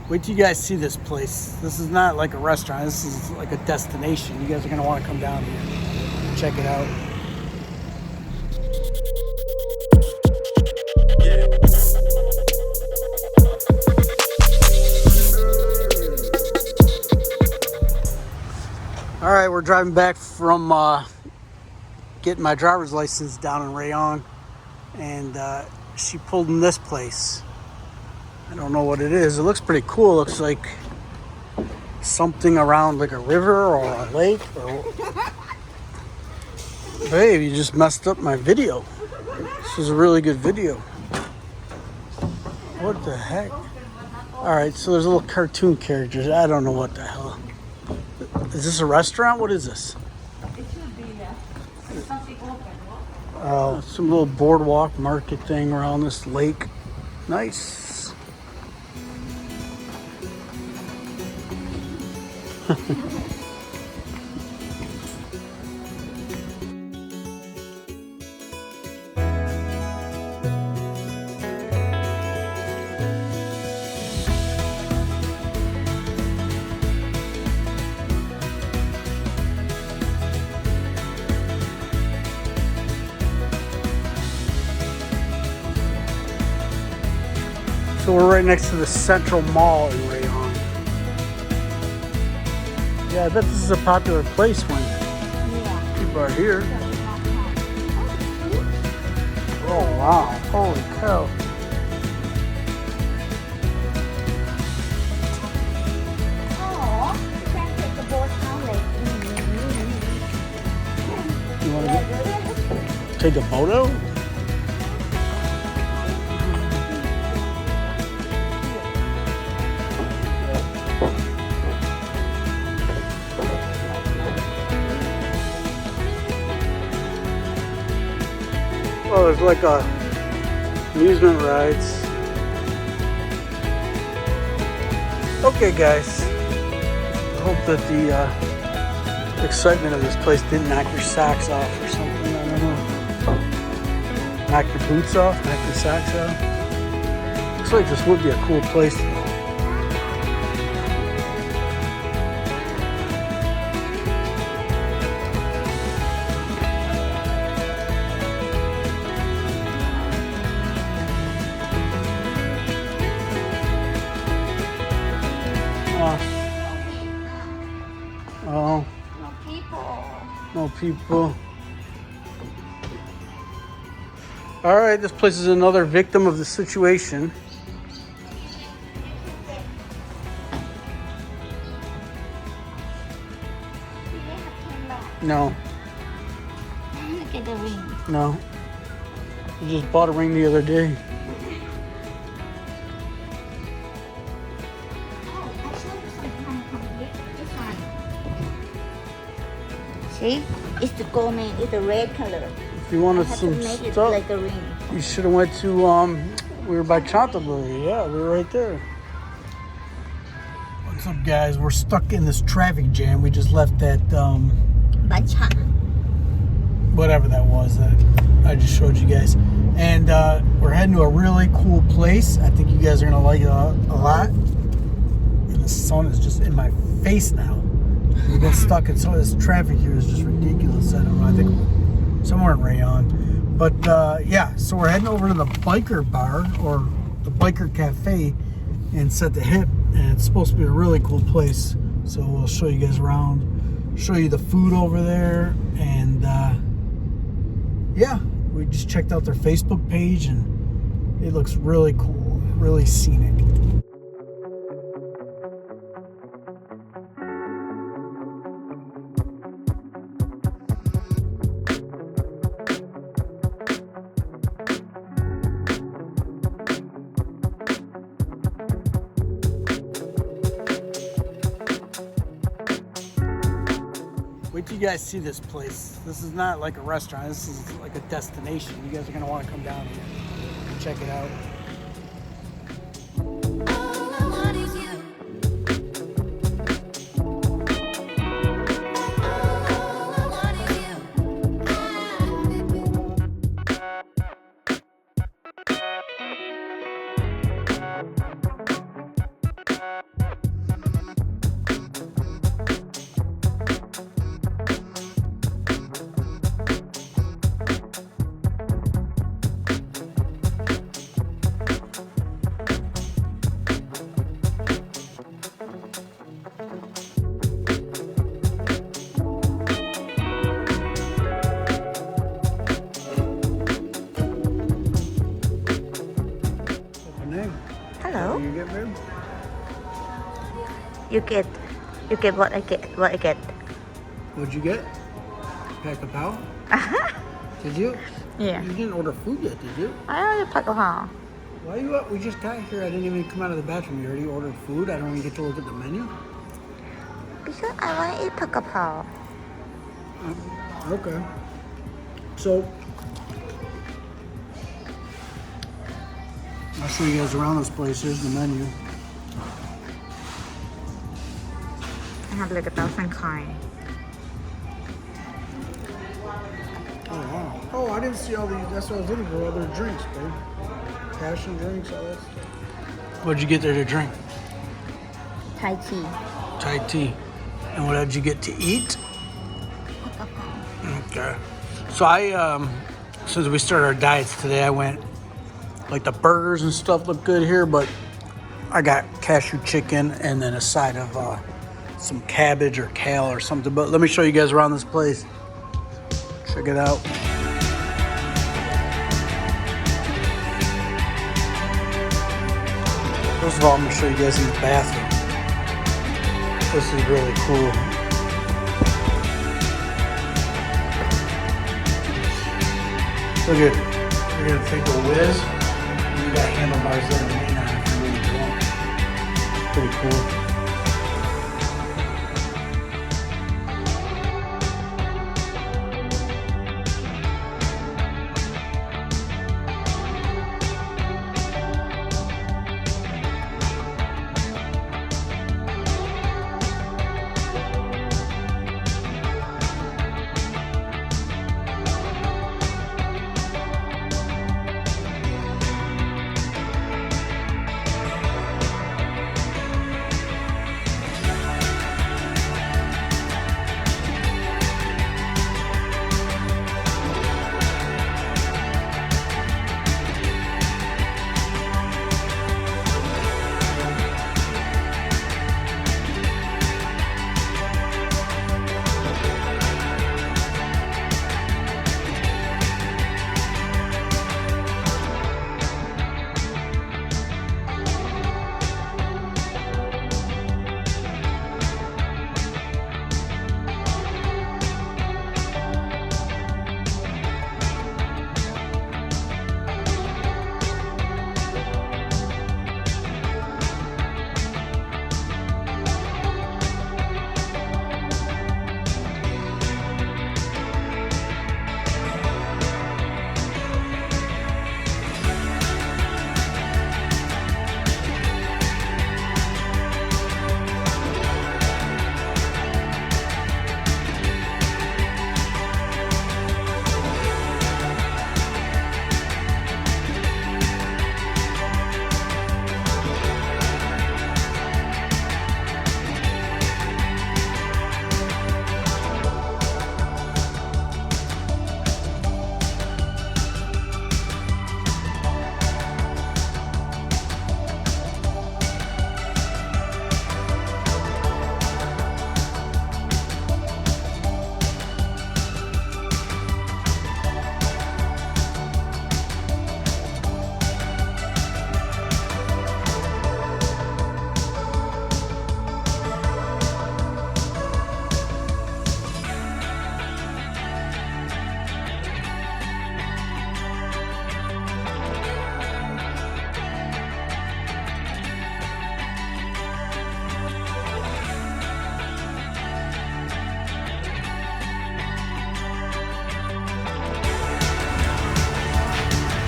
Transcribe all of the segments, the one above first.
Wait till you guys see this place. This is not like a restaurant. This is like a destination. You guys are going to want to come down here and check it out. All right, we're driving back from getting my driver's license down in Rayong, and she pulled in this place. I don't know what it is. It looks pretty cool. It looks like something around like a river or a lake. Babe, you just messed up my video. This is a really good video. What the heck? All right, so there's little cartoon characters. I don't know what the hell. Is this a restaurant? What is this? It should be, yeah. It's something open. Oh, some little boardwalk market thing around this lake. Nice. So we're right next to the Central Mall in Rayong. Yeah, I bet this is a popular place when people are here. Oh wow, holy cow. You want to take a photo? Oh, there's like amusement rides. Okay, guys. I hope that the excitement of this place didn't knock your socks off or something. I don't know. Knock your boots off, knock your socks off. Looks like this would be a cool place to go. Oh. No people. No people. All right, this place is another victim of the situation. No. Look at the ring. No. I just bought a ring the other day. See, it's the gold, it's the red color. If you wanted I have some to make it stuff, like a ring. you should have went to we were by Chantilly. Yeah, we were right there. What's up, guys? We're stuck in this traffic jam. We just left that Bacha. whatever that was that I just showed you guys, and we're heading to a really cool place. I think you guys are gonna like it a lot. And the sun is just in my face now. We've been stuck in some of this traffic here is just ridiculous. I don't know. I think somewhere in Rayong. But yeah, so we're heading over to the Biker Bar or the Biker Cafe in Sattahip, and it's supposed to be a really cool place. So we'll show you guys around, show you the food over there, and yeah, we just checked out their Facebook page, and it looks really cool, really scenic. Wait till you guys see this place. This is not like a restaurant. This is like a destination. You guys are going to want to come down here and check it out. You get what I get. What I get. What'd you get? Pack a pow? Did you? Yeah. You didn't order food yet, did you? I ordered pak kaw. Why are you up? We just got here. I didn't even come out of the bathroom. You already ordered food? I don't even get to look at the menu? Because I want to eat pak kaw. Okay. So, I'll show you guys around this place. Here's the menu. I have like 1,000 coins. Oh, wow. Oh, I didn't see all these. That's what I was looking for, other drinks, babe. Passion drinks, all that stuff. What'd you get there to drink? Thai tea. Thai tea. And what did you get to eat? Okay. So since we started our diets today, I went, like the burgers and stuff look good here, but I got cashew chicken and then a side of some cabbage or kale or something. But let me show you guys around this place. Check it out. First of all, I'm gonna show you guys in the bathroom. This is really cool. Look at, you're gonna take a whiz, and you got handlebars that are lean on it if you really want. Pretty cool.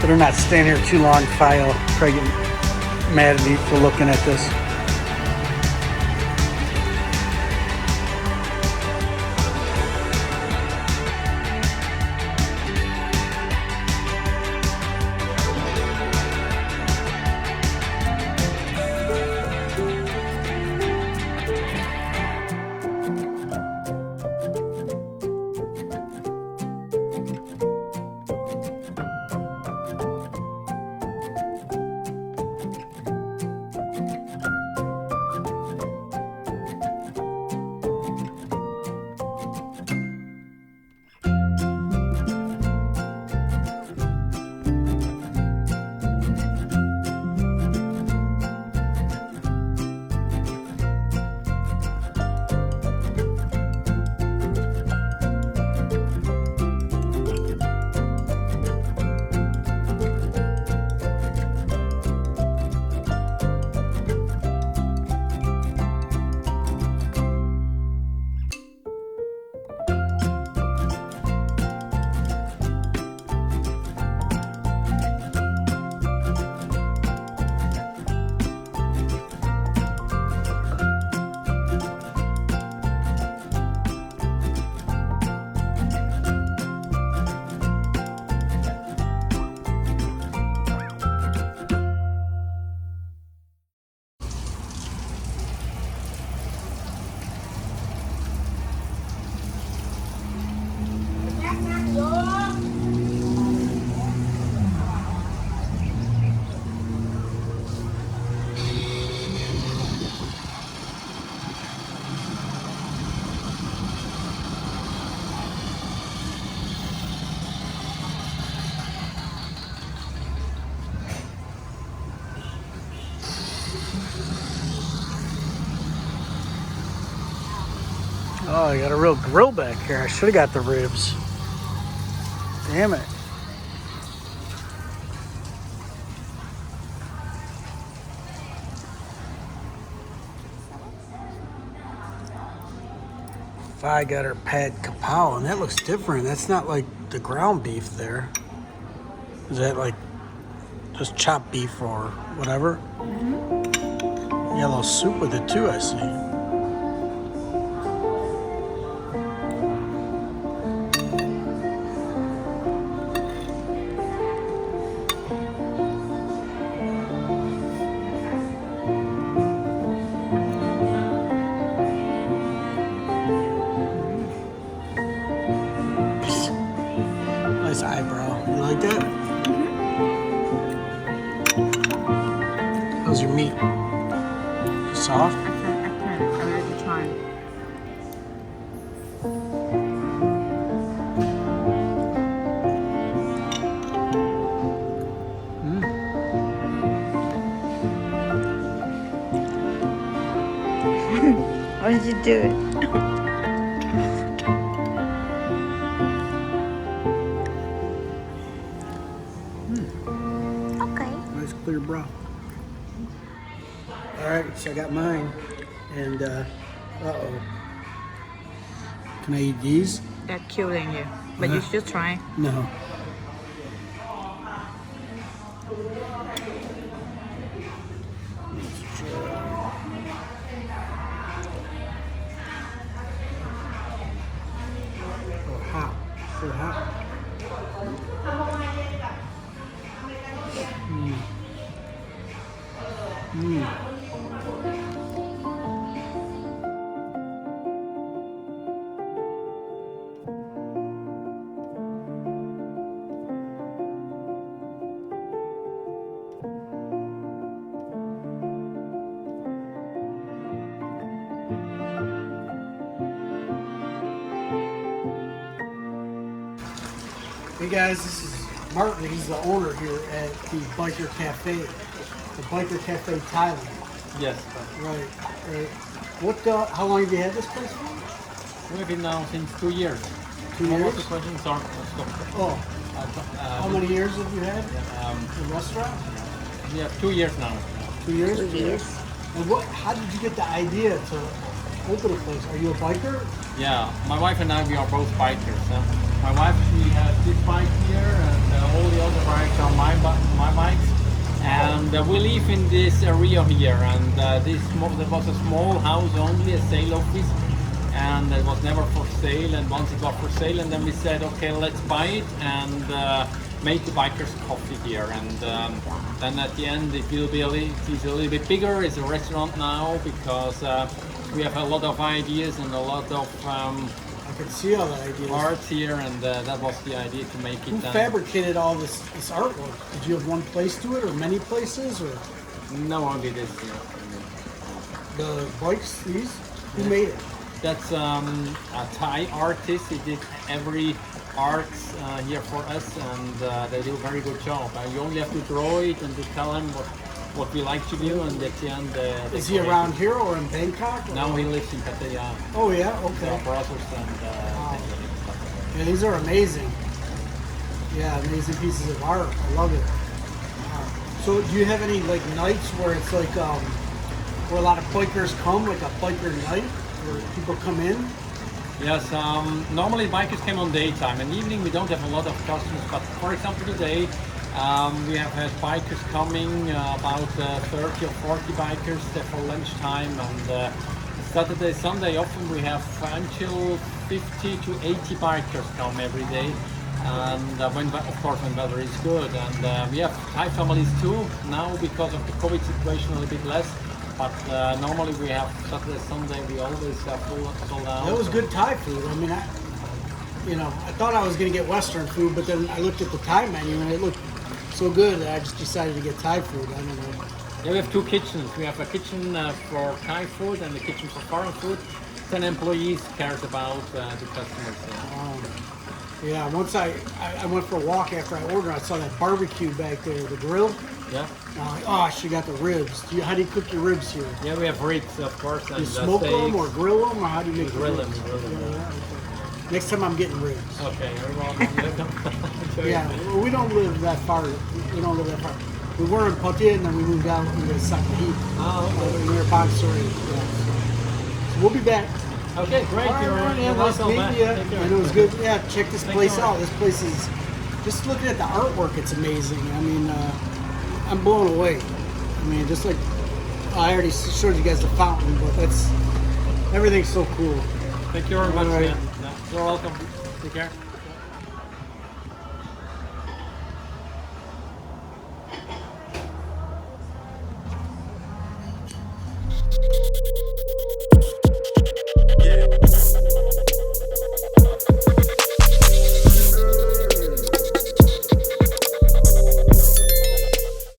Better not stand here too long, Kyle. Probably get mad at me for looking at this. Oh, I got a real grill back here. I should have got the ribs. Damn it. I got her pad kapow, and that looks different. That's not like the ground beef there. Is that like just chopped beef or whatever? Yellow soup with it too, I see. Nice eyebrow. You like that? How's your meat? Soft? I already tried. Why did you do it? Okay. Nice clear broth. Alright, so I got mine. And, uh-oh. Can I eat these? They're killing you, but you should try. No. Oh, hot. So hot. Hey guys, this is Martin. He's the owner here at the Biker Cafe, the Biker Cafe Thailand. Yes, Right, right. What? How long have you had this place for? we've been now since 2 years. 2 All of years. the questions are Oh, how many years have you had the restaurant? We have 2 years now. 2 years. 2 years. And what? How did you get the idea to open a place? Are you a biker? Yeah, my wife and I, we are both bikers. My wife, she has this bike here, and all the other bikes are my bikes. And we live in this area here, and there was a small house only, a sale office, and it was never for sale. And once it was for sale, and then we said, okay, let's buy it and make the Bikers Coffee here. And then at the end, it will be it's a little bit bigger. It's a restaurant now because we have a lot of ideas and a lot of I could see all the ideas. arts here, and that was the idea to make it. Who fabricated all this artwork? Did you have one place to it, or many places, or No, only this here. the bikes? These? Who made it? That's a Thai artist. He did every art here for us, and they do a very good job. You only have to draw it and to tell him what we like to do, and at the end. Is he around here or in Bangkok? Or? Now he lives in Pattaya. Oh yeah, okay. Brothers and. Yeah, these are amazing. Yeah, amazing pieces of art. I love it. So, do you have any like nights where it's like where a lot of bikers come, like a biker night, where people come in? Yes, normally bikers came on daytime, and evening we don't have a lot of customers. But for example, today we have had bikers coming, about 30 or 40 bikers there for lunchtime, and Saturday, Sunday, often we have until 50 to 80 bikers come every day. And of course, when weather is good, and we have Thai families too now because of the COVID situation, a little bit less. But normally we have Saturday, Sunday, we always have sold out. That was good Thai food. I mean, I thought I was gonna get Western food, but then I looked at the Thai menu and it looked so good that I just decided to get Thai food. I don't know. Yeah, we have two kitchens. We have a kitchen for Thai food and a kitchen for foreign food. 10 employees cares about the customers. Yeah, once I went for a walk after I ordered, I saw that barbecue back there, the grill. Yeah. Oh, she got the ribs. How do you cook your ribs here? Yeah, we have ribs, of course, and You smoke them steaks. or grill them, or how do you make Grill the them, ribs? grill them. Yeah, okay. Next time I'm getting ribs. Okay, you're welcome. Yeah, well, we don't live that far. We don't live that far. We were in Pattaya, and then we moved out to Sattahip. Oh, Near Baksuri. Yeah, so we'll be back. okay, great. All right, You're man, yeah, nice welcome, meeting you. man. Take care. And it was good. Yeah, check this Thank place you. out. This place is, just looking at the artwork, it's amazing. I mean, I'm blown away. I mean, just like, I already showed you guys the fountain, but everything's so cool. Thank you very much, All right. man. Yeah, you're welcome. Take care.